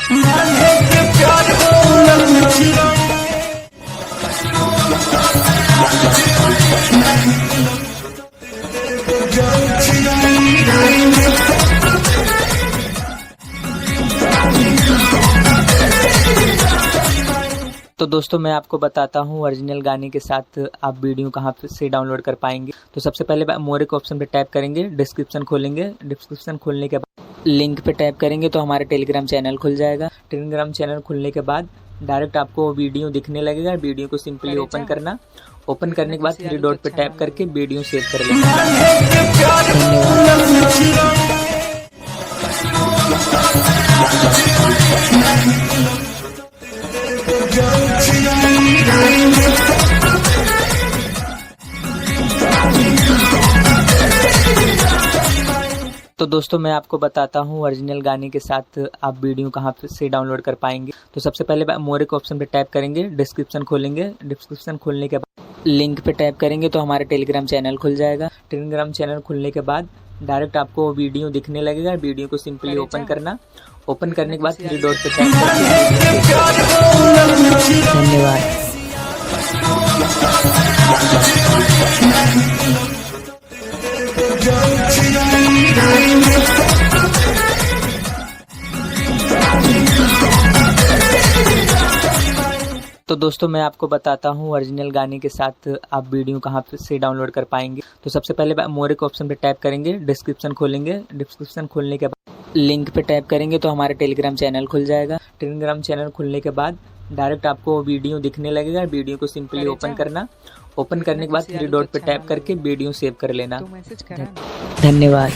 तो दोस्तों मैं आपको बताता हूँ ओरिजिनल गाने के साथ आप वीडियो कहाँ से डाउनलोड कर पाएंगे। तो सबसे पहले मोर के ऑप्शन पे टैप करेंगे, डिस्क्रिप्शन खोलेंगे। डिस्क्रिप्शन खोलने के बाद लिंक पे टैप करेंगे तो हमारे टेलीग्राम चैनल खुल जाएगा। टेलीग्राम चैनल खुलने के बाद डायरेक्ट आपको वीडियो दिखने लगेगा। वीडियो को सिंपली ओपन करना। ओपन करने के बाद थ्री डॉट पे टैप करके वीडियो सेव कर लेना। तो दोस्तों मैं आपको बताता हूँ ओरिजिनल गाने के साथ आप वीडियो कहाँ से डाउनलोड कर पाएंगे। तो सबसे पहले मोर के ऑप्शन पे टैप करेंगे, डिस्क्रिप्शन खोलेंगे। डिस्क्रिप्शन खोलने के बाद लिंक पे टैप करेंगे तो हमारे टेलीग्राम चैनल खुल जाएगा। टेलीग्राम चैनल खुलने के बाद डायरेक्ट आपको वीडियो दिखने लगेगा। वीडियो को सिंपली ओपन करना। ओपन करने के बाद थ्री डॉट पे टैप करके धन्यवाद। तो दोस्तों मैं आपको बताता हूँ ओरिजिनल गाने के साथ आप वीडियो कहाँ से डाउनलोड कर पाएंगे। तो सबसे पहले मोर के ऑप्शन पे टैप करेंगे, डिस्क्रिप्शन खोलेंगे। डिस्क्रिप्शन खोलने के बाद लिंक पे टैप करेंगे तो हमारे टेलीग्राम चैनल खुल जाएगा। टेलीग्राम चैनल खुलने के बाद डायरेक्ट आपको वीडियो दिखने लगेगा। वीडियो को सिंपली ओपन करना। ओपन करने के बाद थ्री डॉट पे टैप करके वीडियो सेव कर लेना। धन्यवाद।